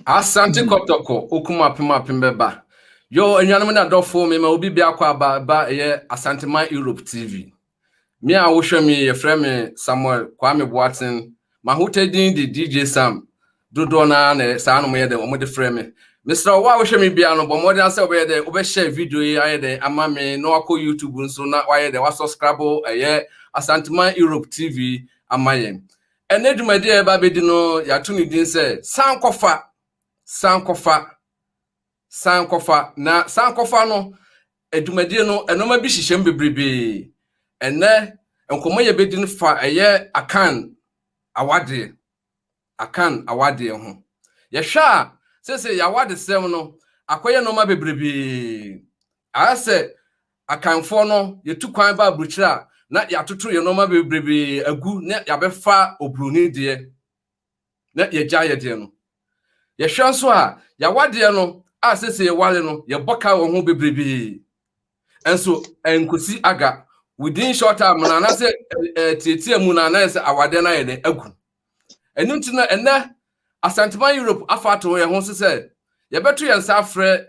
Asante kotoko okuma pema pembeba. Yo enyanum na dofo me ma obi bia kwa ba ye Asante Man Europe TV. Me a wo hwe me ye frɛ me Samuel Kwame Boatin. Ma hotedin di DJ Sam. Dodo na sa no ye de omo de frɛ me. Mr. Wa wo hwe me bia no bo mo de ase obeye de obe share video yi aye de ama me no akọ YouTube nso na waye de wa subscribe ye Asante Man Europe TV ama ye. Ene dwumade e ba bedi no ya to ni din se sankofa na sankofa no edumade no enoma bi hyehyem bebrebe ene enkomo ye bedin fa eye akan awade ho ye hwa sese ya wade sem no akoye noma bebrebe ase akanfo no ye tu kwan ba bruchira na ya tutu ye noma bebrebe agu na ya befa obroni de na ye gya de no ye hwa so a ya wade no asese ye wale no ye boka wo ho bebrebe enso enkosi aga within short time na say tietie mu na say awade na ye de agu enunti na ene Asante Man Europe afato ye ho se ye beto ye nsa frɛ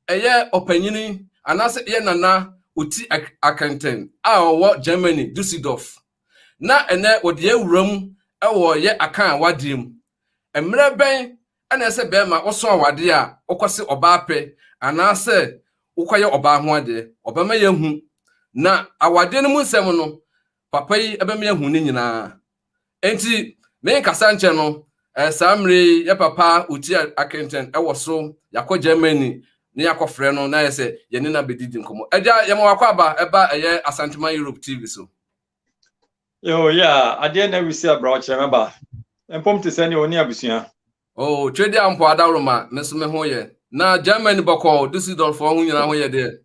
eye opanyini anase ye nana Oti Akenten a wo Germany Düsseldorf na ene wode ye wuram wo ye akan wadiem emre ben ana se be ma woso awade a okose oba pe anase ukoye oba ho ade obama ye hu na awade no mu nsem no papa yi ebema ye hu ni nyina enti me kasa nche no samre ye papa Oti Akenten e wo so yakọ Germany ni yakọ frɛ no na ye se ye ne na bedidi nkomo eja ye ma wakọ aba eba eye Asante Man Europe TV so yo yeah ade na wisi abra o chere ba empom te sɛ ne oni abusua oh trade ampo adawroma meso me ho ye na Germany boko Düsseldorf ho nyina ho ye de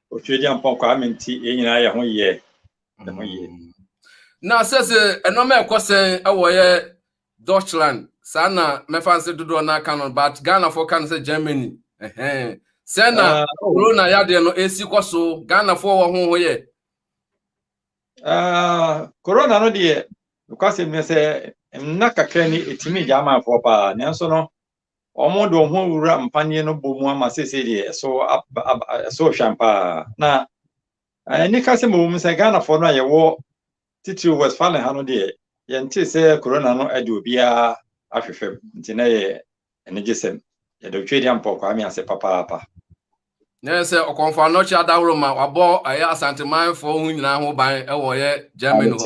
o trade ampo kwa menti e nyina ye ho ye na sese enoma ekosen ewo ye Deutschland sana me fancy dodo na canon but Ghana for can say Germany sena corona ya de no esi kwaso Ghana for ho ye corona no de kwase me se na kakra ni etimi jama fo pa nanso no omo do ho wura mpanie no bomu ama sese de so so hwampa na ni kase mo mu se Ghana for no ye wo titi Westfalen ha no de ye nti se corona no ade obia ahwehwem nti na ye ene gesem ye do twedi ampo kwa mi ase papa na se okonfa no cha dawroma wabo aya Asante Man for hu nyina ho ban ewo ye Germany ho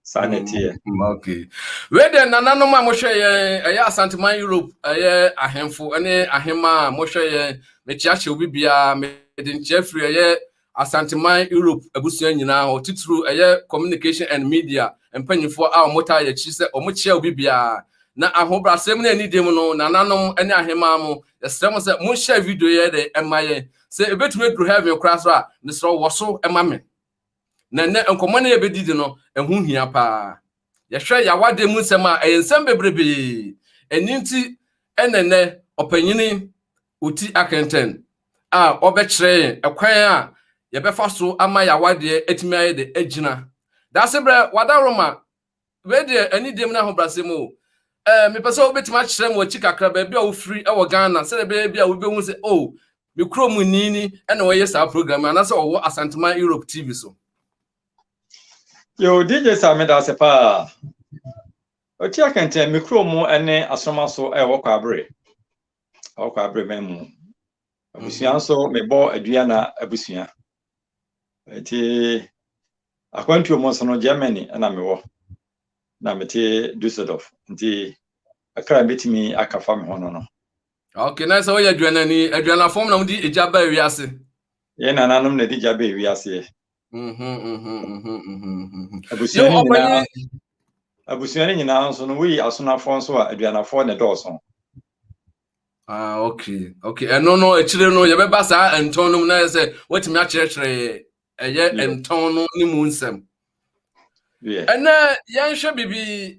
sanity okay we de nananom a mo hwe ye aya Asante Man Europe aya ahemfo ene ahema mo hwe ye me chiache obi bia me de nchefri ye Asante Man Europe abusua nyina ho tituru aya communication and media empanyifo a omota ye chi se omochia obi bia na ahobrasem na ani dem no nananom ene ahema mo yesrem se mo share video ye de emaye se ebetume dru heaven cross a nesro woso emame na ne enkomo na yebedidi no ehu hia pa ye hwe ya wade mu nsem a ensem bebrebe eninti enene opanyini Oti Akenten a obekire ekwan a yebefa so ama ya wade etimi aye de agina da sebre wadaroma we de ani dem na hobrasem o me pese obetima kire mo chikakra ba bia wo free e wo Ghana se be bia wo behu se oh me kromu nini ene wo yesa program anase wo Asante Man Europe TV so yo DJ Sam da se pa Oti Akenten me kromu ene asoma so e wo kwa abre memu abusua so me bo adua na abusua eti akwantu mo so no Germany na me wo na mete Düsseldorf nti akra betimi akafa me hono no okay na so ye aduana form na mudi ejaba wiase ye nananom na dijaba wiase abusua ni nyina so no wi asonafo so a aduanafo ne dɔɔso okay no echire no ye beba sa entonum na se wetimi a kyerɛkyerɛ eye enton no ni mu nsɛm ena yanhwɛ bibi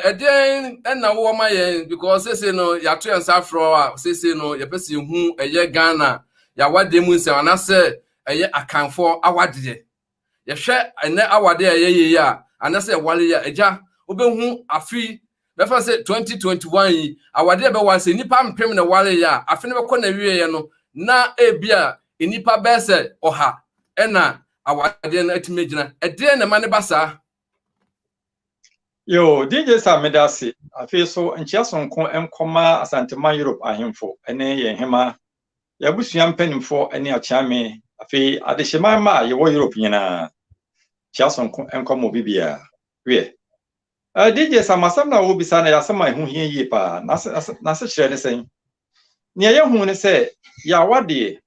eden na wo ma ye because sese no ya to yansa fro a sese no ye pese hu eye Ghana ya wade mu nsɛm anase eye akanfo awade ye hwɛ ene awade ye a anase wale ya eja obehu afi befa say 2021 yi awade be wan say nipa mpem na wale ya afi ne be kɔ na wie ye no na ebia enipa be se oha ena awade na atime gina ede na ma ne basa. Yo, DJ Samedasi, afi so nchia sonko enkoma asantema Europe ahemfo ene ye hema ya busua mpanimfo ene achiame afi adehema ma ye wo Europe nyina nchia sonko enkoma bibia we DJ Samasam na wo bisa na yasema ehu hie yie pa na se kire ne sen ne ye hu ne se ya wade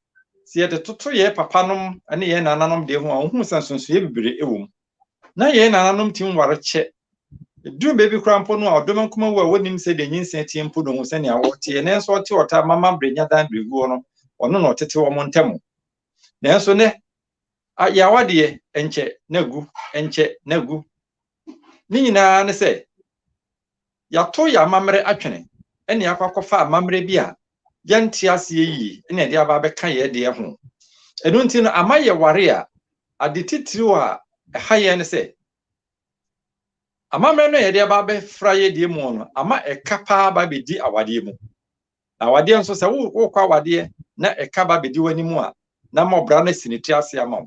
se ye de toto ye papanom ene ye nananom de hu a hu sansunsu ye bibire ewum na ye nananom tim ware che Dream baby crampo no odom nkoma wo a wonim se de nyinsen tie mpo no se ne awote ne nso ote ota mama brenya dan bregu no ono no tete wo mo ntemo ne nso ne ya wade enche nagu ni nyina ne se ya to ya mamre atwene ene akwakofa amamre bi a yenti ase yi ene de aba be ka ye de ho enu nti no amaye ware a ade titiri a haye ne se amamre no ye de aba be fra ye de mu no ama ekapa ba be di awade mu na awade nso se wo kwa awade na ekaba be di wani mu a na ma obra na siniti ase ama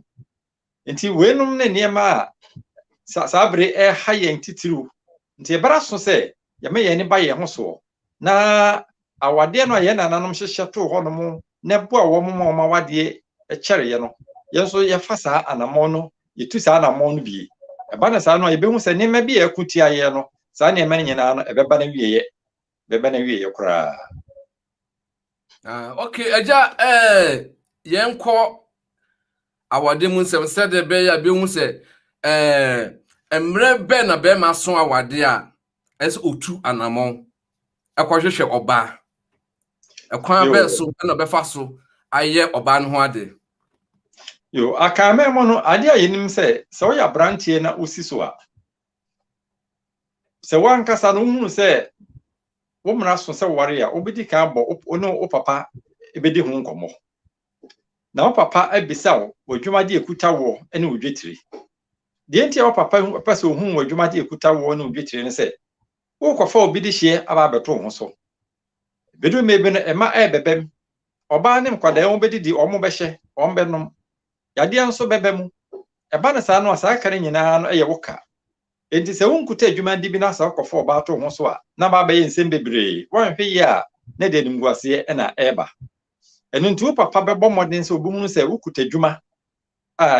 nti wenum ne niema a sabre haye ntitiru nti ebara so se ya me ye ne ba ye ho so na awade no ye nananom hyehye to ho no mu ne bo a wo mo ma wade kyere ye no ye so ye fa saa anamo no ye tu saa anamo no bi eba na saa no ye be hu se ne ma bi ekutia ye no saa ne ma nyina no ebeba na wie ye kura Okay aja yenko awade mu nsem se de be ya be hu se emre be na be ma so awade a es otu anamo akwahwehwe oba ekwan be so na be fa so aye oba no ho ade yo akame mo no ade a yenim se wo ya branchie na osi so a se wan kasa no hunu se wo mra so se ware a obedi ka bo o papa ebedi hu nkomo na o papa abisa wo odwumade ekuta wo ene odwetire de ntia wo papa se ohun odwumade ekuta wo ene odwetire ne se wo kofa obedi hie aba beto ho so bedu mebe no ema bebem oba ne mkwada wo bedi di omo behye ombenom yade anso bebem eba na saa no asa kare nyina no eye woka enti se wonkuta adwumade bi na asa kofa oba to ho so a na ba be nsem bebre won hwe ye a ne de nimguase na eba enu nti wo papa bebo modern se obumu se wokuta adwuma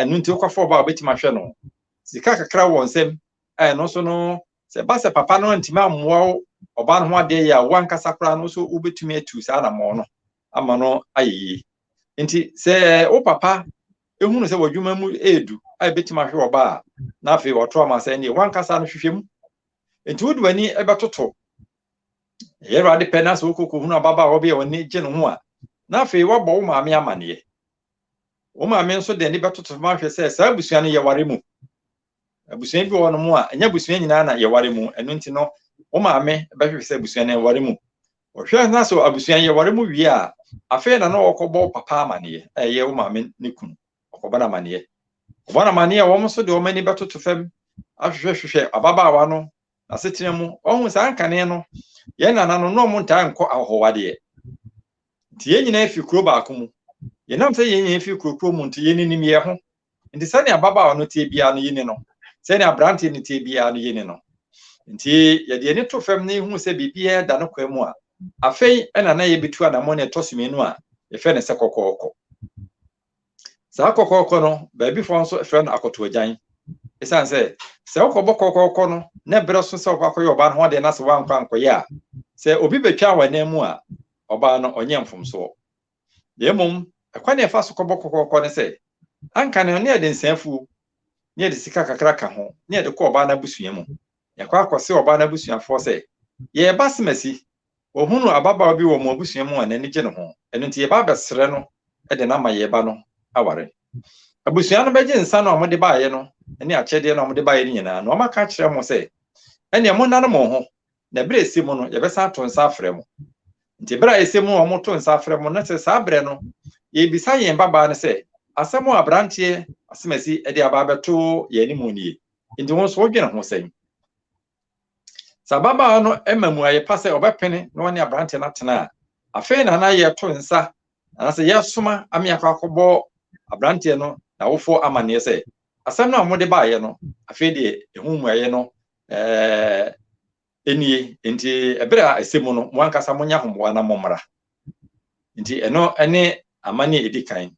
enu nti wo kofa oba obetima hwe no sika kakra wo nsem no so no se ba se papa no ntima ammoa oba no ho ade ya wankasa kra no so obetumi atu saa na mo no ama no ayi nti se wo papa ehunu se wadwuma mu edu betima hwe oba na afi woto amasa ne wankasa no hwehwem nti wodu ani ebetoto ye rade penas wo kokko hunu ababa wo be woni gye no ho a na afi wabɔ wo maame amane wo maame nso de ne betoto ma hwe se saa busua no ye ware mu abusua bi wo no mu a enya busua nyina na ye ware mu enu nti no wo maame behwe se busua no ye ware mu ohwe na so abusua ye ware mu wie a afi na no okɔbɔ papa amane ye wo maame ne kunu okɔbɔ na amane obana amane wo mo so de wo mani betoto fam ahwehwehwehwe ababa wa no asetena mu ohun sa ankane no ye nana no no mo ntaa nkɔ ahowade nti ye nyina afi kuro ba akomu ye nam se ye nyina afi kuro mu nti ye ninim ye ho nti sane ababa wa no tie bia no yini no sane abrante ne tie bia no yini no nti ye de ne to fam ne hu se bibia da no kwa mu a afei ena na ye betu anamo ne tosumenu a ye fe ne se kokoko sa kokoko no ba bi fo nso fe no akoto agyan esan se okɔbɔ kokoko no ne bre so se okwakoye oba no de na se wankwa ankoye a se obi betwa wana mu a oba no onye mfomso de mum ekwa ne fa so kɔbɔ kokoko ne se anka ne ne de nsanfu ne de sika kakra ka ho ne de kɔ oba na busua mu yakwa akɔse oba na busua fo se ye basemasi ohunu ababa bi wo mo busua mu a nani gye ne ho eno nti ye ba besre no de na ma ye ba no aware abusua no beje nsa no amode ba ye no ene akyede no amode ba ye nyina no amaka kire mo se ene mo nana mo ho na bre esi mu no ye besa to nsa afre mo nti bra esi mu o mo to nsa afre mo na se sa bre no ye bisa ye baba no se asemo abrantie asemasi de aba beto ye ni mu nie nti won so odwene ho sen sababa no emamu aye pase obepene no ne abrante na tena afi na ye to nsa na se ye soma ame akwakobo abrante no na wofo amane se asem na mo de ba ye no afi de ehu mu aye no enie nti ebere asemu no mo ankasa monya homoa na momra nti eno ene amane edikan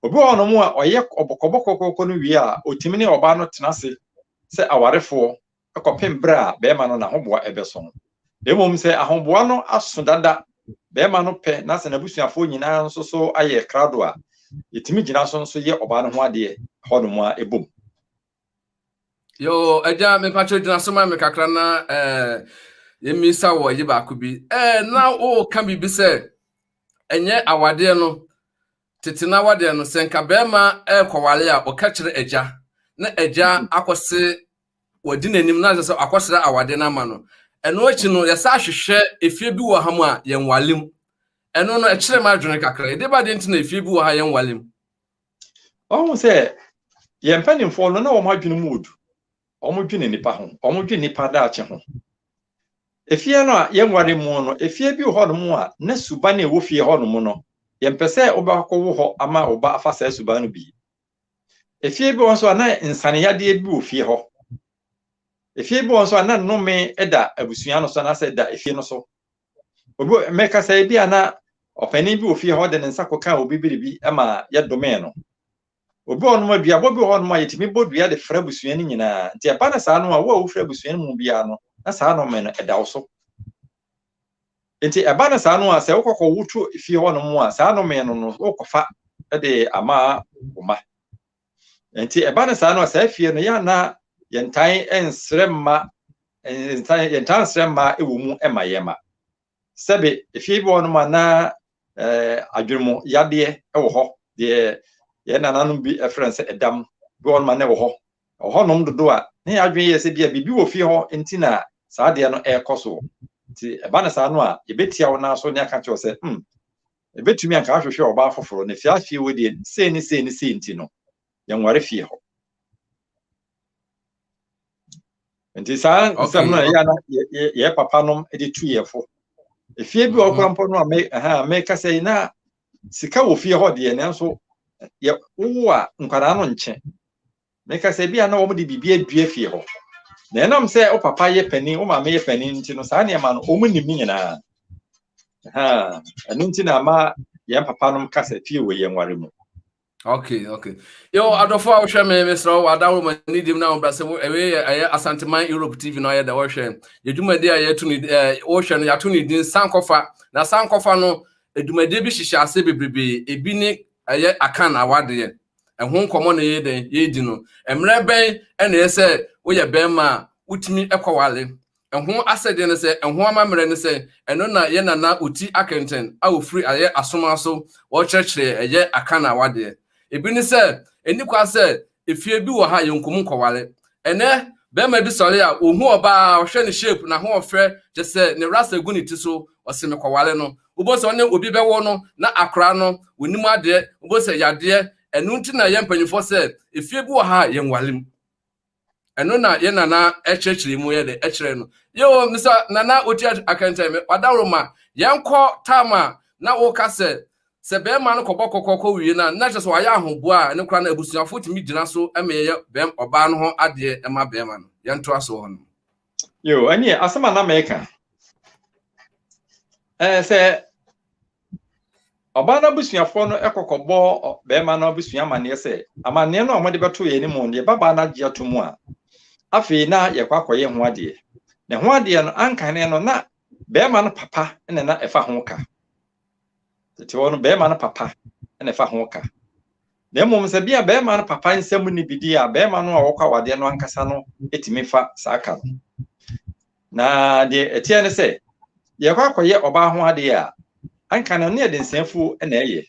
obi ono mu a oye obokobokoko no wi a otimi ne oba no tena se awarefo akopem bra be ma no na hoboa ebeso demom se ahoboa no aso dada be ma no pe na se na busuafo nyina nso so aye krado a yetimi gina so nso ye oba no ho ade hodomo a ebom yo eja me pacho gina so ma me kakra na yemisa wo ye ba ko bi na o kan bi se enye awade no tetina wade no senka be ma kwale a o ka kire eja na eja akose wadi nanim na se akosera awade na ma no eno achi no yesa ahwehwe efie bi wo ha mu a yenwalem eno no ekire ma adwene kakra ede ba de ntina efie bi wo ha yenwalem o se ye mpanimfo no na wo madwene mu odu o mo dwene nipa ho o mo dwene nipa da ache ho efie no a yenware mu no efie bi ho no mu a na suba na ewo fie ho no mu no ye mpese obakọ wo ho ama oba afasa suba no bi efie bi won so na insane yade bi wo fie ho efie bi won so na nnome eda abusua no so na se da efie no so obi meka sai bi ana opani bi wo fie ho de nsa koka obi biribi ama ye dome no obi on ma bia bobi ho no ma yetimi bodua de fra abusua ni nyina nti eba na saa no a wo fra abusua ni mu bia no na saa no me no eda wo so nti eba na saa no a se wokọ wutu efie ho no mu a saa no me no no wokofa de ama uma nti eba na saa no a saa fie no ya na yentan ensremma yentan ensremma ewo mu ema yema sebe efie bi ho no ma na adwirmo yade ewo ho de ye nananum bi reference edam bi ho ma na ewo ho nom dodo a ne adwen ye se bia bibi wo fie ho nti na saa de no ekoso nti eba na saa no a yebetia wo na so ne aka che se ebetumi anka ahwehwe oba afoforo ne fie wo de se ni nti no yenware fie ho nti saa nsam no ya na ye papa nom de tu yefo efie bi okrampo no me ka sei na sika wo fie ho de ne nso ye wo a nkwara no nche me ka sei bia na wo de bibia dua fie ho na enam se o papa ye pani o mama ye pani nti no saa ne ma no o mu nimi nyina enu nti na ma ye papa nom ka sei fie wo ye nware mu okay yo adofo a wo hwe me mesro wa dawo ma ni dim na wo brase ewe Asanteman Europe TV no ye da wo hwe edumade a ye tu ni wo hwe no ya tu ni din sankofa na sankofa no edumade bi hihye ase bebrebe ebi ni ye akan awade ye ehun komo na ye den ye di no emre ben ena ye se wo ye ben ma utimi ekwawale ehun asede ne se ehun amamre ne se eno na ye na Oti Akenten a wo free aye asoma so wo churchre ye akan awade ebi ni se enikwa se efie bi wo ha yenkom kwawale ene be ma bi sori a ohu oba ohwe ne shape na ho ofre je se ne rasa gu ni ti so oseme kwawale no ubo se one obi be wo no na akra no wonimu ade ubo se yade enu nti na ye mpanyifo se efie bi wo ha yenwalem eno na ye nana echechiri mu ye de echere no yo misa nana Oti Akenten me wadawro ma yenko tama na wo ka se be ma no kobokokoko wie na je so aya ahobo a ne kra na abusuafo timi gina so emeye be oba no ho ade ema be ma no yento aso ho no yo ani asema na meka se oba na abusuafo no ekokobo be ma na abusua mane se amane no amode beto ye ni mu ne baba na gye ato mu a afi na ye kwakoye ho ade ne ho ade no ankane no na be ma no papa ne na efa ho ka tete wono be ma no papa ne efa ho ka na mmom se bia be ma no papa nsem ni bidi a be ma no a wokwa wade no ankasa no etimi fa saaka no na de etie ne se ye kwakoye oba ho ade a ankane no ne de nsenfu na eye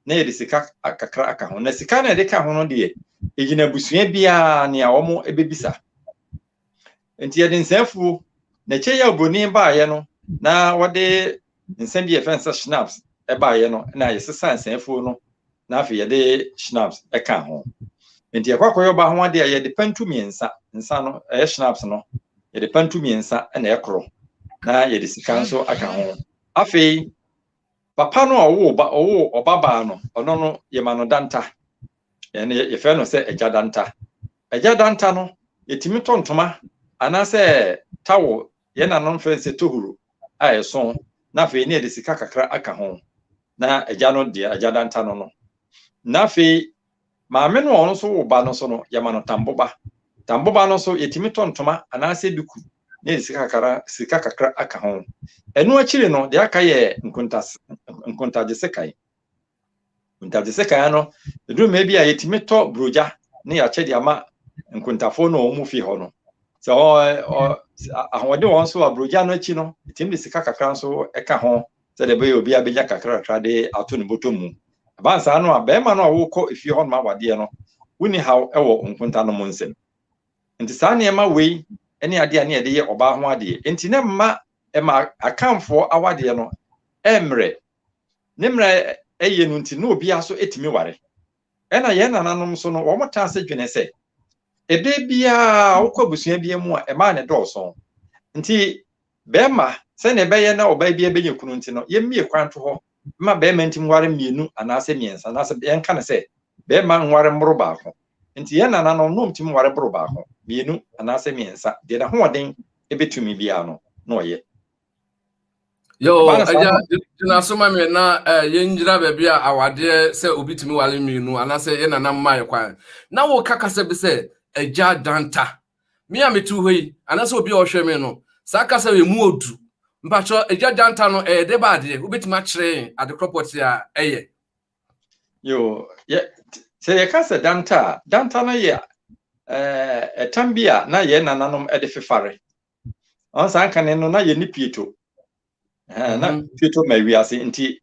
na ye de sika akakra aka ho na sika na de ka ho no de egina busua bia ne a womo ebebisa enti ye de nsenfu na che ya oboni ba ye no na wode nsen bi efense schnapps eba ye no na ye sesa nsenfu no na afi ye de schnapps eka ho enti ye kwakoyo ba ho ade ye de pantu miensa nsa no schnapps no yɛde pantu miɛnsa na ɛkoro na yɛde sika nso aka ho afei papa no owo obaba no ono no yema no danta ye fe no se eja danta no yetimi tontoma anase tawo ye na no fe se tohuru a eso na fe ne de sika kakra aka ho na eja no de eja danta no na fe maame no ono so wo ba no so no yema no tamboba no so yetimi tontoma anase duku ne sika kakra aka ho enu akire no de aka ye nkontaje sekai no edu me bia yetimi to broja ne ya chede ama nkontafo no omu fi ho no so ahode won so broja no achi no yetimi de sika kakra so eka ho se de be obi abeja kakra de ato ne botomu abansa no abema no awokọ efi ho ma wade no wuni haw ewo nkonta no monsem nti saa ne ma wei ene ade ane ede ye oba ho ade nti ne ma akamfo awade no emre ne mra eye no nti no obi aso etimi ware ena ye nananom so no wo mota se dwene se ebe bia okobusua bia mu a ema ne dɔɔso nti bema se ne be ye na oba bia benye kunu nti no ye mie kwanto ho ma bema ntim ware mienu anase miensa anase ye nka ne se bema nware mbro ba ho nti ye nananom no ntim ware bro ba ho mienu anase miensa de na hoɔden ebetumi bia no no ye yo aja na soma me na yenjira ba bia awade se obitumi wale mienu anase ye nanam mai kwan na wo kakase be se aja danta me ametu hoyi anase obi ohwe me no sakasa we mu odu mpacho aja danta no de ba ade obitumi a kire ade kropoti a eye yo ye se ye kase danta no ye etambia na ye nananom ede fefare on san kan no na ye ni pieto na pieto ma wiase nti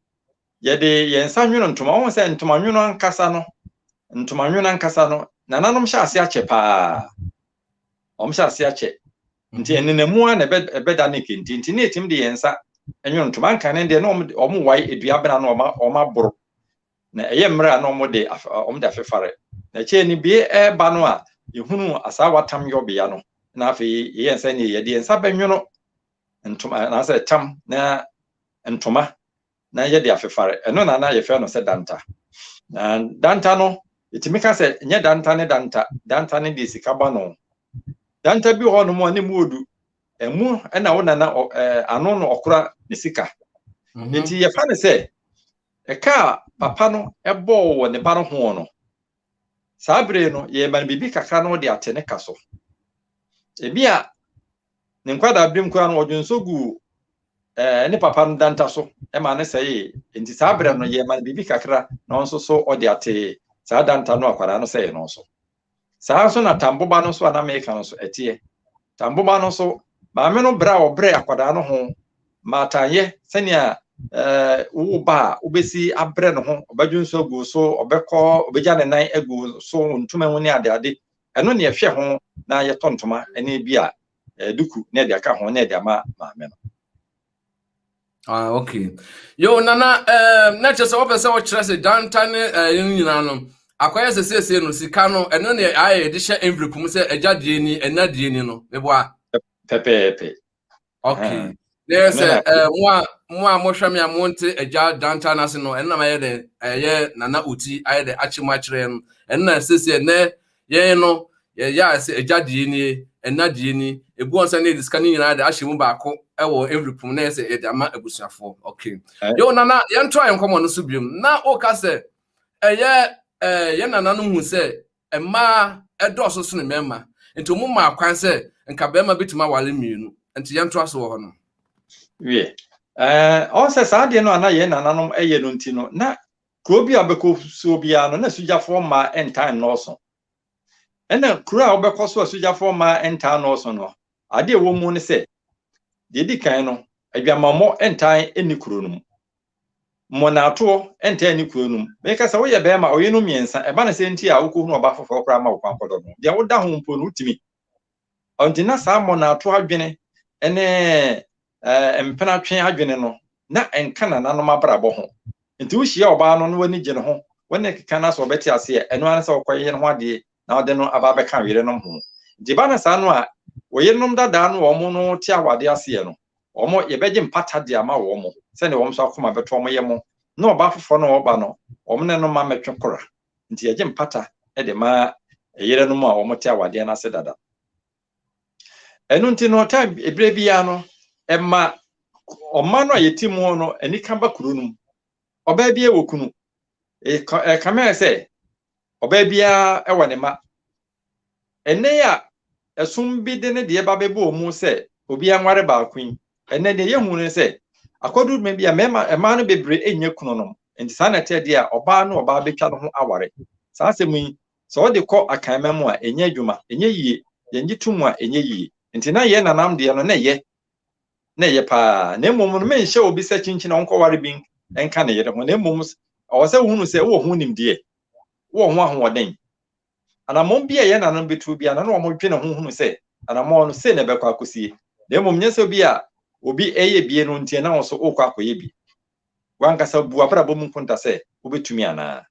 ye de ye nsa nwono ntoma won se ntoma nwono ankasa no nananom sha ase ache pa sha ase ache nti enenemu a na ebeda ne kenti nti ne etim de ye nsa enwono ntoma kan de na omo wai eduabena na oma boro na eye mra na omo de afefare na che ni bi ba no a yehunu asawa tam yobia no na afi ye nsa ne ye de nsa banwono ntoma na se tam na ntoma na ye de afefare eno na ye fe no se danta na danta no itimika se nye danta ne de sika ba no danta bi ho no mo ne muodu emu na wona na ano no okura ne sika enti ye fa ne se eka papa no ebo wo ne ba no ho no sabre no ye man bibi kakra no de atene kaso ebia ne nkwada abrim kwa no odwonsogu ne papa no danta so e ma ne sey enti sabre no ye man bibi kakra no nso so ode ate saa danta no akwara no sey no so saa so na tamboba no so na meka no so etie tamboba no so maame no bra obre akwada no ho matanye senia wo ba obesi abre no ho obadwunso gu so obekọ obeja ne nan egu so ntuma hu ne ade eno ne ehwe ho na ye tontoma ene bia duku ne de aka ho ne de ama maame no okay yo nana na chese opese wo kire se danta ne nyina no akwaya sesese no sika no eno ne aye de hye envelope mu se agade ni enade ni no meboa pepepe okay there's mo hwa me amonte agya danta na se no enna ma ye de ye nana oti aye de achima kire no enna sese ne ye no ye ya se agade ni enade ni ebu onsa ne diska ni nyina de ahye mu baako ewo envelope mu na se ye de ama abusuafo okay yo nana ye nto ayenkomo no so biom na o ka se ye nana no hu se emma edoso so ne mema nti mu ma akwan se nka bema bituma wale mienu nti ye nto aso wo no wie on se sa de no ana ye nananom eye no nti no na kuro bi abeko so bia no na sujafo ma entan no so ena kuro a obeko so sujafo ma entan no so no ade wo mu ne se de di kan no adwamammo entan eni kuro no monato entan ni kuro no meka sa wo ye be ma oye no miensa e ba na se nti a wo ko hu oba fofo kra ma wo kwankodo no de wo da ho mpo no utimi onti na sa monato adwene ene empena twen adwene no na enka na nanom abrabo ho nti wo hia oba no wani gye ne ho wani keka na so obeti ase eno an se okoye ne ho ade na ode no aba be ka were no ho nti ba na sa no a Oyenom dada no omo no ti awade ase no. Omo ye beje mpata de ama omo. Se ne omo so akoma beto omo yemo. Na oba fofo no oba no. Omo ne no ma metwe kora. Nti ye je mpata e de ma eyere no mu a omo ti awade na ase dada. Enu nti no time ebre bia no emma ọma no yetimu no enika ba kuro num ọba bia wokunu kama se ọba bia ewo ne ma ene ya esum bi de ne de ba bebo mu se obi anware ba akun ene de yehu ne se akodu me bia mema ema no bebre enye kunu no nti sa na te de a ọba no ọba betwa no ho aware sa asemu yi so de kọ akan memu a enye adwuma enye yie yenji tumu a enye yie nti na ye nanam de no na ye na ye pa na mmom no menhye obi se chinchin na onko ware bin enka na ye ho na mmom o se hunu se wo hu nim de wo ho ahoden ana mom bia ye nanom betu bia na no mo dwe na hunu se ana mo no se na be kwa akosie na mmom nyese bi a obi eye bie no ntie na wo so okwa akoye bi wanka sa bu abra bom kunta se obetumi ana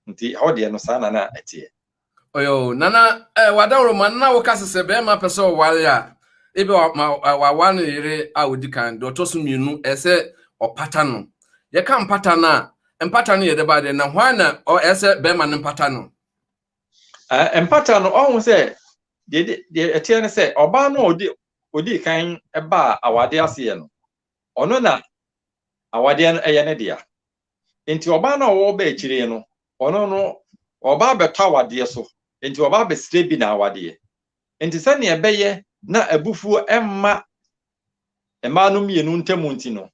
nti hode no sa na atie oyo nana wadawro man na wo kasese be ma pese o wale a ebe wa wan yire a odikan do to so mienu ese opata no ye ka mpata na empata no ye de ba de na hwana o ese be ma no mpata no empata no ohun se de etie ne se oba no odi kan eba awade ase no ono na awade no eye ne dia enti oba na wo ba ekire no ono no oba beto awade so enti oba be sire bi na awade enti se ne ebeye na abufuo emma no mienu ntemu nti no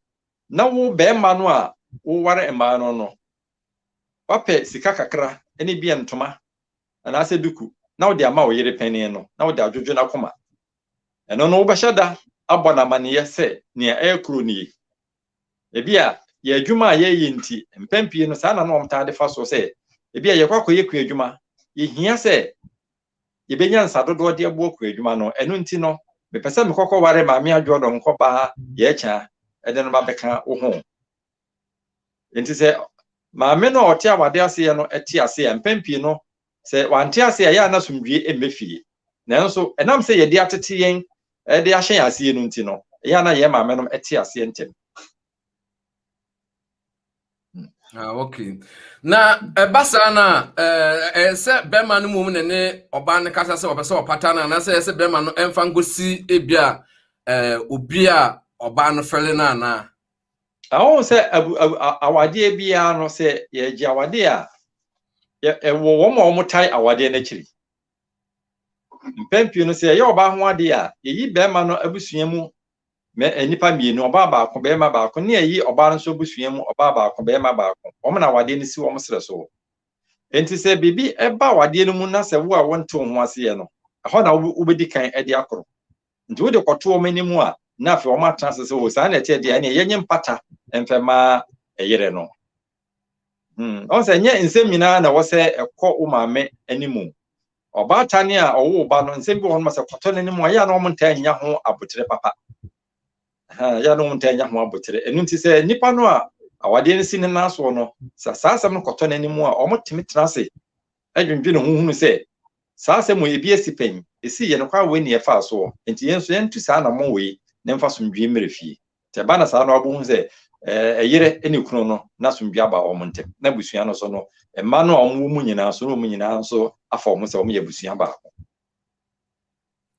na wo be ma no a wo ware emma no wape sika kakra ene bi entoma na ase duku na wo de ama wo yere panin no na wo de adwojo na koma eno no wo behada abona mane se ne ekro ni ebi a ye adwuma ye yinti mpempie no sa na no omtade fa so se ebi a ye kwakoye ku adwuma ye hia se ye benya nsadodo de abo ku adwuma no eno nti no me pese me kokko ware ma me adwo do nkoba ye cha ede no ba beka wo ho enti se ma me no ote awade ase ye no eti ase ya mpempie no se wante ase ya na somdwie emefie nanso enam se ye de atete yen de ahye ase no nti no ya na ye ma me no eti ase ntem okay na basa na se be ma no mum ne oba ne kasa se obese opata na se be ma no emfa ngosi ebia obi a oba no fele na na awon se awade bia no se ye gi awade a wo mo omutai awade na kiri mpempio no se ye oba ho ade a yi be ma no abusua mu me enipa mienu oba ba ko be ma ba ko ne yi oba no so abusua mu oba ba ko be ma ba ko omo na awade ni si omo sere so enti se bibi eba awade no mu na se wo a wonte ho ase ye no ho na ubedi kan ede akoro nti wo de koto omo ni mu a na fe omo atranse se wo sa na ete de ne yenye mpata emfema eyere no on se nye nsemina na wo se ekọ umame animu oba tane a owo ba no nsem bi won ma se koto ne mu ya na omo nta nya ho abotere papa ya na omo nta nya ho abotere enu nti se nipa no a awade ne sine na so no saasam no koto ne mu a omo timi trase adwendwe ne huhunu se saasam ebi esipen esi ye no kwa we ne efa so enti yenso yentu saa na mo we ne mfa somdwe mmerefie te ba na saa na obo hu se eyere ene kunu no na somdwe aba omo ntem na busua no so no emma no omo mu nyina so no mu nyina so afa omo se omo ye busua ba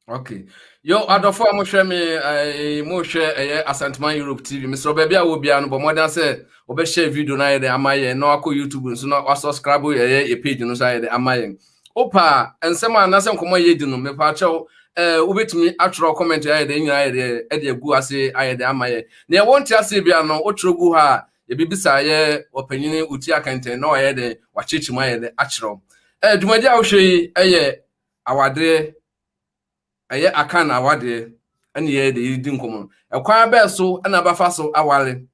okay yo adofo mo hwe me mo hwe Asantman Europe TV Mr. Baby a wo bia no bo modan se obe share video na ye de amaye na akọ YouTube nso na wa subscribe ye page no so ye de amaye opa ensem anase nkomo ye di no me pa chew ubetumi atro comment ye de nyina ye de e de egu ase aye de amaye na ye wonti ase bia no otro gu ha ye bibisa ye opanyini Oti Akenten na ye de wachichi ma ye de atro dumadi a wo hwe ye awade aye Akan awade ene ye de yidi nkomo ekwan be so na bafa so awale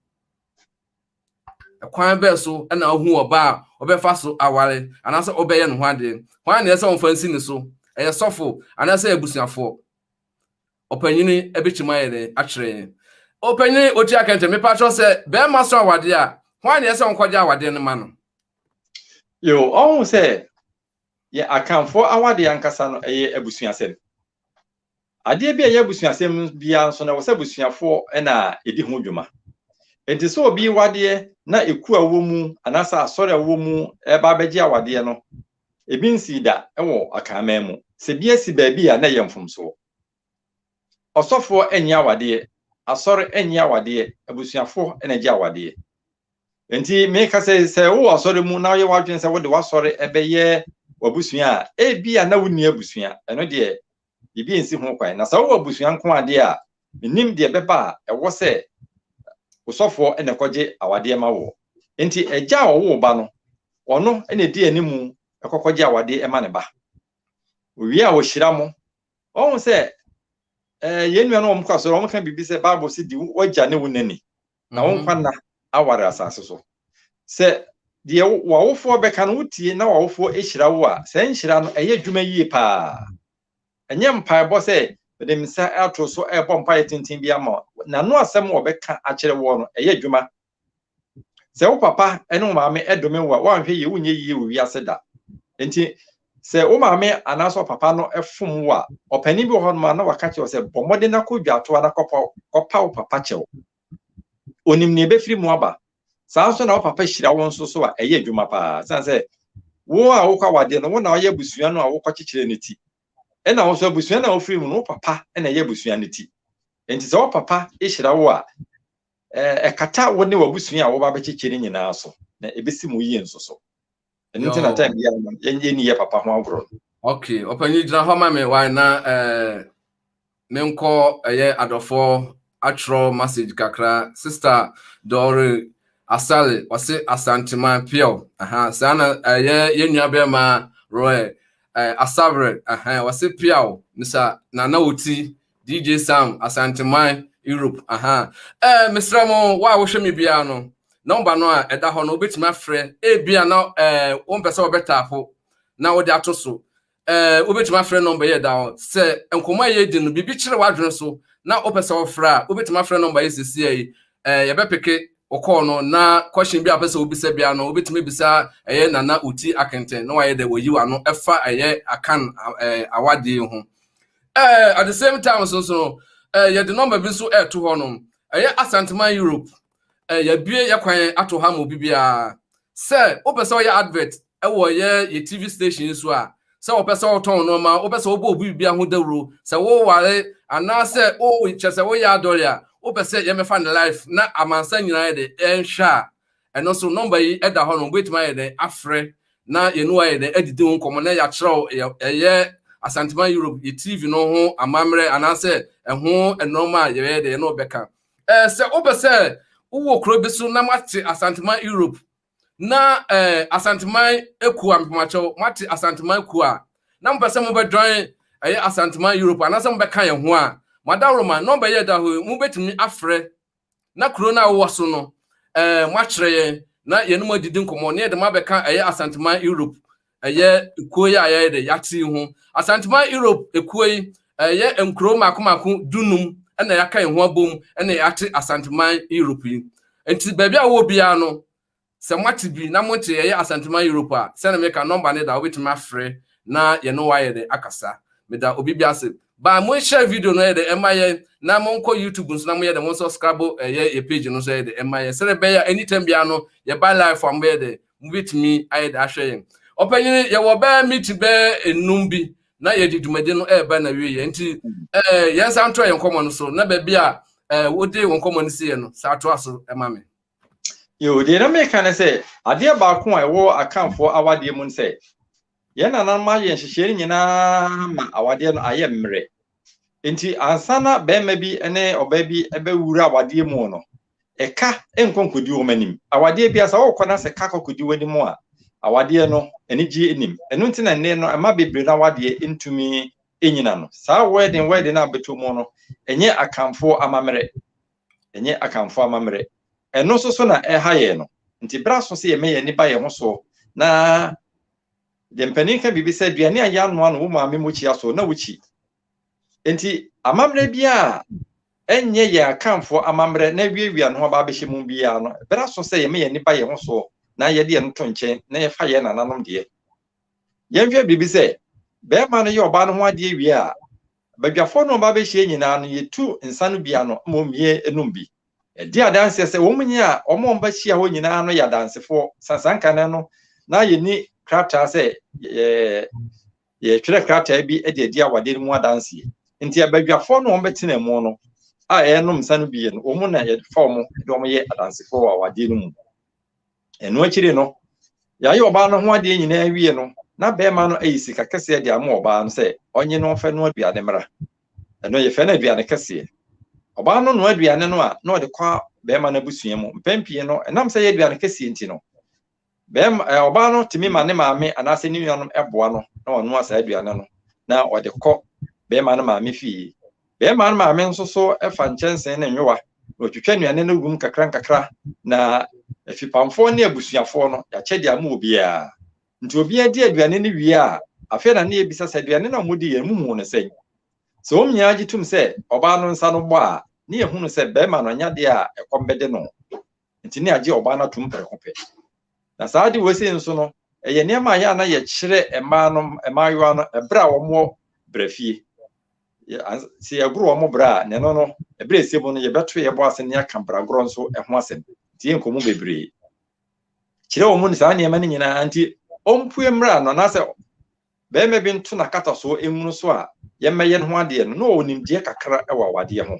ekwan be so na ohu oba obefa so awale anase obeye no hwade hwan na ese onfa nsi ni so eye sofo anase ebusuafo opanyini ebechima ye de akire opanyini Oti Akenten me patro se be ma so awade a hwan na ese onkwaja awade no ma no yo ohun se ye akanfo awade yankasa no eye ebusuasem Adeɛ bi a yɛ busuasɛm bia nso na wɔ sɛ busuafo na edi ho dwuma. Enti sɛ obi wadeɛ na eku a wɔ mu anasa asɔre a wɔ mu eba abɛgye awadeɛ no ebi nsi da wɔ akaman mu. Sɛ bi asi baabi a na yɛ mfomso. Ɔsɔfo enyi awadeɛ, asɔre enyi awadeɛ, abusuafo na gye awadeɛ. Enti me ka sɛ wo asɔre mu na yɛ wadwen sɛ wo de wasɔre ɛbɛyɛ wabusua a ebi a na wonni abusua ɛno deɛ bibi nsi ho kwan. Na sɛ wo abusua nko ade a nim deɛ bɛba a ɛwɔ sɛ usɔfo ene kɔgye awade ma wo. Enti agya wo ba no ɔno ene di animu ɛkɔkɔgye awade ma ne ba. Owie a wo hyira mo. Ɔhu sɛ yenua no omkwa so omka bibi sɛ Bible si di wagya ne wonani. Na wonkwa na aware asase so. Sɛ die wawofo bɛka no wutie na wawofo ehyira wo a sɛ nhyira no ɛyɛ dwuma yie pa. Ɛnyɛ mpaebɔ sɛ de misa ato so ɛbɔ mpae tintin bi ama na no asɛm wo bɛka akyerɛ wo no ɛyɛ dwuma. Sɛ wo papa ɛne wo maame ɛdome wo a wanhwɛ yie wonye yie wo wiase da. Enti sɛ wo maame anaso papa no ɛfom wo a ɔpani bi hɔ no ma na waka kyerɛ sɛ bɔmɔde na kodwato ana kɔpa wo papa kyɛw. Onim ne bɛfiri mu aba. Saa nso na wo papa hyira wo nso so a ɛyɛ dwuma pa. San sɛ wo a wo kwa wade no wo na ɔyɛ busua no a wo kɔkyekyere ne ti. Ɛna wo so busua na wo firi mu no papa ɛna ɛyɛ busua ne ti. Enti sɛ wo papa hyira wo a ɛkata wo ne wabusua a wo ba bɛkyekyere nyinaa so na ebesi mu yie nso so. Ɛno nti na time bia yɛnyɛ ni yɛ papa ho agoro. Okay, opanyi gyina hɔ ma me why na menkɔ ɛyɛ adɔfo atro message kakra sister Dore Asale wase asantima piao sana ɛyɛ yenua bɛma Roy Asabre wase piao nisa Nana Oti DJ Sam asantima Europe Mr. Mo wa wo hwe me bia no number no a ɛda hɔ no obetimi afrɛ bia na wo mpɛ sɛ obetapo na wo de ato so obetimi afrɛ number yɛ da hɔ sɛ nkɔmɔ yɛ di no bibi kyerɛ wadwene so na opɛ sɛ ofra obetimi afrɛ number yɛ sisi yi yɛbɛpeke okɔ no na question bi apɛ sɛ obisa bia no obetimi bisa ɛyɛ Nana Oti Akenten na wayɛ de oyi wa no ɛfa ɛyɛ Akan awade ho at the same time so yɛ de number bi so to hɔ no ɛyɛ Asantuma Europe yɛbie yɛkwan ato ha mo bibia sɛ opɛ sɛ ɔyɛ advert ɛwɔ yɛ TV station so a sɛ opɛ sɛ ɔtɔn no ma opɛ sɛ ɔbɔ obi bibia ho dawuro sɛ wo ware ana sɛ o kyɛ sɛ wo yɛ adɔre a opɛ sɛ yɛmɛfa ne life na amansa nyina yɛ de ɛnhwɛ a ɛno so number yi ɛda hɔ no obetuma yɛ de afrɛ na yɛnu ayɛ de adidi ho nkɔmɔ na yɛakyerɛw ɛyɛ Asantuma Europe yɛ TV no ho amammerɛ ana sɛ ɛho ɛnɔma yɛ de no bɛka sɛ opɛ sɛ wo kro bi so na mate Asantuma Europe na Asantuma eku ampamacho mate Asantuma eku a na mpɛ sɛ mo bɛ join Asantuma Europe ana sɛ mo bɛka yɛ ho a madaroma number yɛ da ho mo betimi afrɛ na kro na wo so no mo akyerɛ yɛ na yɛ no mo didi nkɔmɔ ne yɛ de ma bɛka Asantuma Europe ekuo yɛ ayɛ de yate ho Asantuma Europe ekuo yi yɛ nkro makomako dunum ɛna yaka yɛ ho abom ɛna yate Asantuma Europe yi enti baabi a wo bia no sɛ mate bi na monte yɛ Asantuma Europe a sɛ na meka number ne da obetimi afrɛ na yɛ no wayɛ de akasa meda obi bia se ba mo share video no yɛ de ɛma yɛ na monko YouTube nso na mo yɛ de mo subscribe yɛ page no so yɛ de ɛma yɛ sɛ bɛyɛ anytime bia no yɛ ba live am yɛ de mo betimi ayɛ de ahwɛ yɛn opanyin yɛ wɔ ba meet bɛ enum bi na yɛ di dwumade no ɛba na wie yɛ nti yɛn san to yɛn nkɔmɔ no so na ba bia wode wɔn nkɔmɔ no sie no sa to aso ɛma me yo de na me ka ne sɛ adeɛ baako a ɛwɔ akanfo awadeɛ mu sɛ yɛn nanan ma yɛn hyehyɛ nyinaa ma awadeɛ no ayɛ mmerɛ enti ansana bɛma bi ne ɔba bi ɛbɛwura awadeɛ mu no ɛka enkonkodi wo manim awadeɛ bi asa wɔkɔ na sɛ ka kokodi wadi mu a awadeɛ no anigye enim ɛno nti na nne no ɛma bebre na awadeɛ ntumi enyina no saa wedding na beto mu no ɛnyɛ akanfo amammerɛ ɛno so na ɛha yɛ no nti bra so sɛ yɛmɛ yɛ ni ba yɛ ho so na de mpanin ka bibi sɛ duane a yɛ anoa no wo maame mo kyia so na wo kyi enti amammerɛ bia ɛnyɛ yɛ akanfo amammerɛ na wiewia no aba bɛhyɛ mu bia no bra so sɛ yɛmɛ yɛ ni ba yɛ ho so na yɛ de no to nkyɛn na yɛfa yɛ nananom deɛ yɛnhwɛ bibi sɛ bɛrima no yɛ ɔba no ho adeɛ wie a badwafo no ba be hye nyina no yetu nsa no bia no momie enum bi di adanse se wo munye a omo mba hia ho nyina no ya dansefo sasanka no na yeni krata se ye twere krata bi e di awade mu adanse nti badwafo no betena mu no a enum nsa no bi no omo na ye form de omo ye adansefo awade no mu eno akire no ya ye oba no ho ade nyina awie no na bema no ayisi ka kese de ama oba no se onye no fe no aduane mra eno ye fe na aduane kese oba no aduane no a na ode kwa bema na busua mu mpempie no enam se ye aduane kese nti no bema oba no timi ma ne maame anase ni nuanom eboa no na ono asa aduane no na ode kọ bema no maame fi bema no maame nso so efa nchensen na nyowa otwetwa nuane no gum kakra na afipamfo ne abusuafo no ya chede ama obia nti obia di aduane ne wie a afi na ne ebisa se aduane na modi ye mumu no sen so omnya agitum se oba no nsa no bo a ne ehunu se bema no nya de a ekombede no nti ne age oba na tum prekope na saadi wese nso no eye niam aya na ye kyere ema no emayo no ebra wo mo brafie si ebru wo mo bra ne no ebra esiebo no ye beto ye bo ase ne aka bragoro nso eho asem tie nkomu bebre kyere wo mo ni saa niam ne nyina anti ompue mra no na se be me bi nto na kata so enwunu so a ye meye no ho ade no onimdie kakra ewa awade ho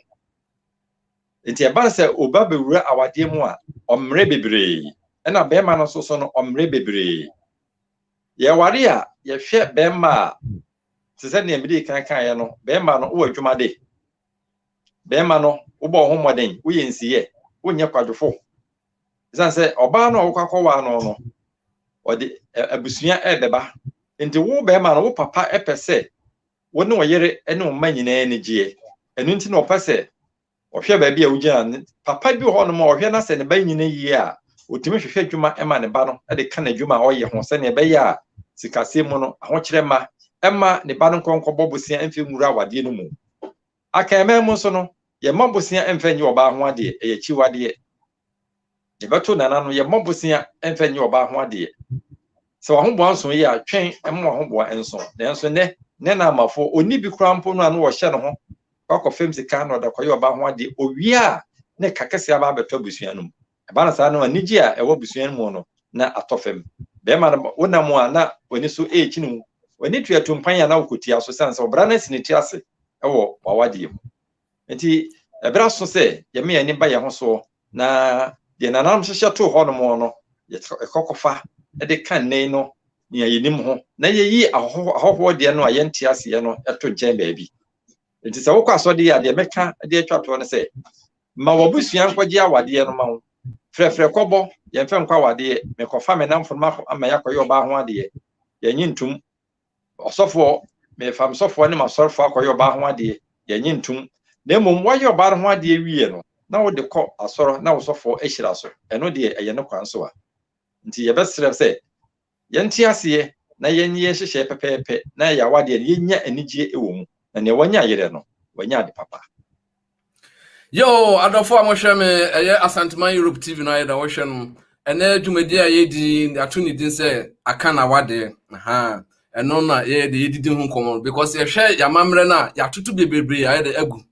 nti e ba se oba bewura awade mu a omre bebre ena be ma no so no omre bebre ye ware a ye hwe be ma se se ne emidi kan ye no be ma no wo adwuma de be ma no wo bo ho moden wo ye nsiye wo nye kwadwofo san se oba no wo kwakwa no ode abusua ebeba nti wo be ma no wo papa epese wo ne oyere ene o manyina ne gie enu nti no pese ohwe ba bia wugina papa bi ho no ma ohwe na se ne banyina yi a otimi hwehwe adwuma ema ne ba no de ka na adwuma oye ho se ne be ya sikase mu no ahokyere ma ema ne ba no konko bobosia emfe nwura awade no mu aka ema mu so no ye mabosia emfe nyi oba ho ade ye chiwade ye beto nana no ye mabosia emfe nyi oba ho ade so ho bo anso ye atwen ema ho bo enso nanso ne na amafo oni bi krampo no anu wo hye no ho akofem sika no da koye oba ho ade owia ne kakese aba beto busua no bana sa no anigi a ewo busua mu no na atofem be ma wona mu ana woni so chinu woni tuatumpan ya na wokotia so sense obra na siniti ase ewo wawade mu enti ebra so se ye me ani ba ye ho so na de nanam hye to ho no mo no ye ekokofa e de kan nei no ni ayenim ho na ye yi ahoho de no ayenti ase ye no eto nchen baabi enti se wokọ asode ya de meka de atwa to no se ma wobusua nkwaji awade no ma ho frefre kobo ye mfe nkwa wade me kofa me nam forma ama yakoye oba ho ade ye nyintum osofo me fam sofo ne masorfo akoye oba ho ade ye nyintum na mom waye oba ho ade wie no na wo de kọ asoro na wo sofo ehira so eno de eye ne kwan so a nti ye besrem se ye nti ase na ye nye hyehye pepepe na ya wade ye nya anigye ewo mu na ne wanya yere no wanya de papa. Yo, adofo amohwe me eye Asantman Europe TV no ayeda wo hwe no ene dwumadi a yedi ato ni din se Akan awade aha eno na ye de yedidi hu komo because ye hwe yamamre na yatoto bebebre ayeda agu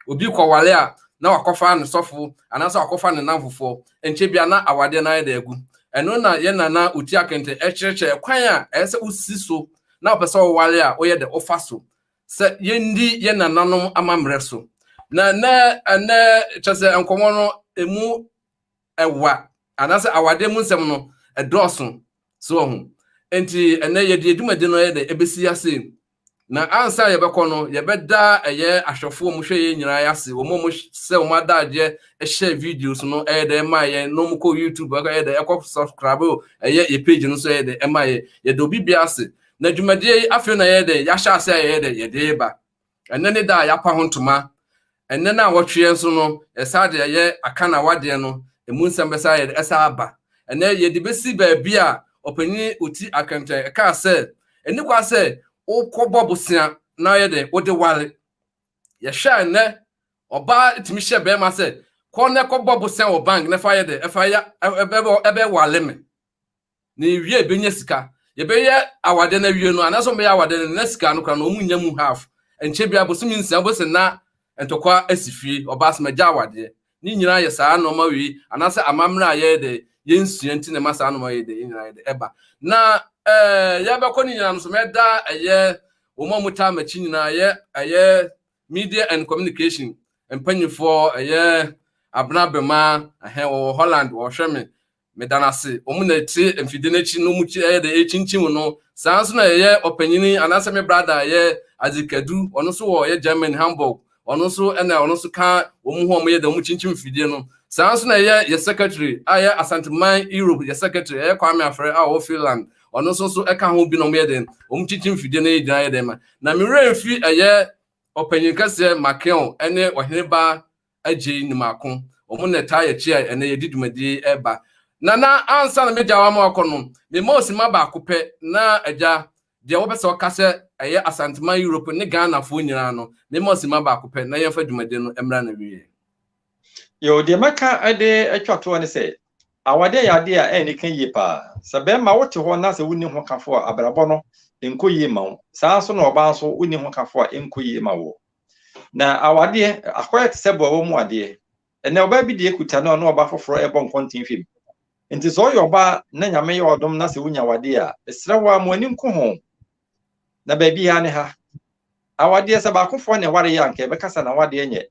obi kwawale a na wakofa ne sofo anasa wakofa ne namfofo enche bia na awade na ayeda agu eno na ye nana Oti Akenten echereche kwan a ese usi so na opese wale a oye de ofa so se yendi ye nananom amamre so na chese enkomo no emu ewa anase awade mu nsem no edoso so ho enti ene ye de edumade no ye de ebesi ase na ansa ye bekọ no ye beda eye ahwefo mu hwe ye nyira ase wo mo se wo madaje share videos no de ma ye no mu ko YouTube ye de ekọ subscribe ye page no so ye de ma ye de obi bia ase na dwumade afi na ye de ya sha ase ye de ba ene ne da ya pa ho ntoma enne na wotwe nso no esade ye Akan awade no emu nsem besa ye esa aba enne ye de besi ba bia opanyi Oti Akenten ka se eni kwa se ukọbọ bosia na ye de wode wale ye hwa enne oba timi hye be ma se ko ne kọbọ bosia wo bank na fa ye de efa ya ebe wale me ni wie benya sika ye be ye awade na wie no anaso me ya awade na sika no kra no mu nya mu half enche bia bosumi nsia bosen na entokwa asifie obasma jawade ni nyina ye saa no ma wi anase amamra ye de yensua nti ne masa no ma ye de nyina ye de eba na ya be ko ni nyina no so meda eye wo muta machi nyina ye media and communication empanyifo eye abnabema wo Holland wo hweme medanase na ti emfide na chi no mu chi eye de echinchim no saa so na ye opanyini anase me brother ye azikadu ono so wo ye German Hamburg ono so ka wo mu ho mo ye de mu chinchim fidie no saa so na ye secretary aye Asanteman Europe ye secretary ye Kwame Afre wo Finland ono so eka ho bi no mo ye de mu chinchim fidie na ye gyina ye de ma na me refi aye opanyin kase Makeon ene oheneba agye ni makon omo na ta ye chi ene ye didumadi eba na ansa na meja wa ma akono me mosi ma ba akopɛ na agya de wo pese okase eye Asanteman Europe ne Ghana fo nyina no me mosi ma ba akopɛ na yemfa dwumade no emra na wiye yo de maka ade atwato ne se awade ya de a eni kan yi pa sabe ma wote ho na se wuni ho kafo abrabɔ no enko yi ma wo saa so na oba so wuni ho kafo enko yi ma wo na awade akoye te se bo wo mu ade ene oba bi de ekuta na no oba foforo ebo nkontin fim nti so yoba na nyame ye odom na se wunya wade a esrewa mo ani nko ho na ba bi ya ne ha awade se ba kofo ne ware ya nke be kasa na wade enye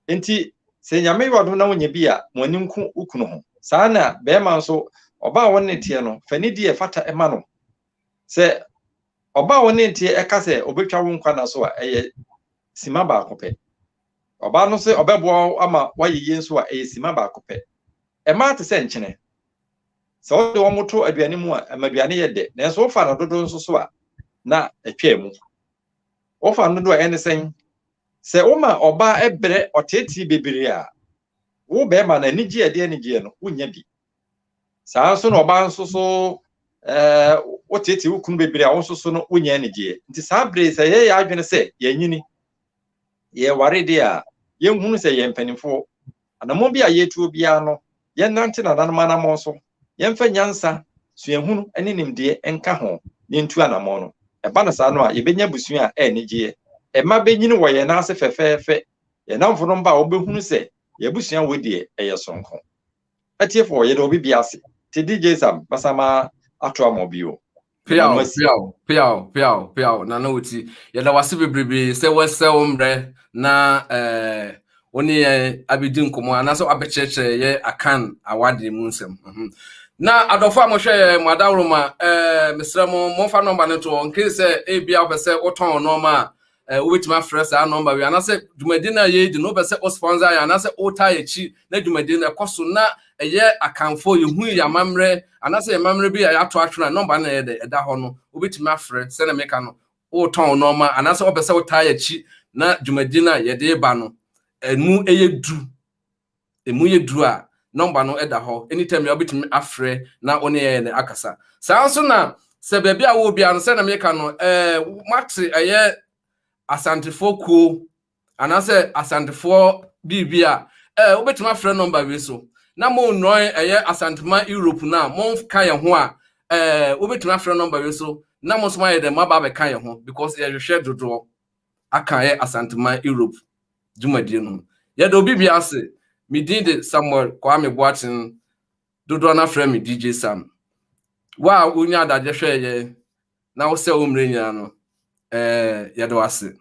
nti se nyame ye odom na wunya bi a mo ani nko ukunu ho saa na be ma nso oba wonne tie no fani di e fata ema no se oba wonne tie e kasa obetwa wo nkwa na so a eye sima ba akopɛ oba no se obebo ama wayiye nso a eye sima ba akopɛ ema te se nkyene se o de wo moto aduane mu a amaduane ye de na so fa na dodo nso so a na atwa mu o fa no do ene sen se o ma oba ebre oteti bebere a wo be ma na nigi ade nigi no wonya bi saa so na oba nso so oteti wukunu bebere a wo nso so no wonya nigi nti saa bre se ye ya adwene se ye nyini ye ware de a ye hunu se ye mpanimfo anamo bi a ye tuo bia no ye nante na nanama na mo so ye mfa nyansa suahunu ene nimde enka ho ne ntu anamo no eba na saa no a ye benya busu a enigye e ma benyini wo ye na ase fefefe ye namfo no mba obehunu se ye busu a wodie eye sonko atiefo ye do bi biase ti DJ Sam basama ato amobio piao na no Oti ye da wase bebrebe se wese omre na oni abidin komo anaso abecheche ye Akan awade mu nsem na adofo amohwe madawroma mesramo monfa number ne to nke se ebia obese oton no ma obetima fresh a number we anase dwumadi na ye di no bese o sponsor ya anase o ta ye chi na dwumadi na ekoso na eye akanfo ye hu ya mamre anase ye mamre bi ya ato atwena number na ye de eda ho no obetima fresh se na meka no o ton no ma anase o bese o ta ye chi na dwumadi na ye de ba no emu ye du a number no eda ho anytime you obetimi afre na one ye ne akasa saa so na se bia a wo bia no se na meka no mate eye Asantefo kuo anase Asantefo bibia obetimi afre number we so na mo nroin eye Asanteman Europe na mo ka ye ho a obetimi afre number we so na mo so ma ye dem aba be ka ye ho because ye hwehwe dodo aka ye Asanteman Europe dwumadi no ye do bibia ase me did Samuel Kwame Boatin dodo na frɛ me DJ Sam wa unya adaje hwɛ ye na wo sɛ umre nya no ye do ase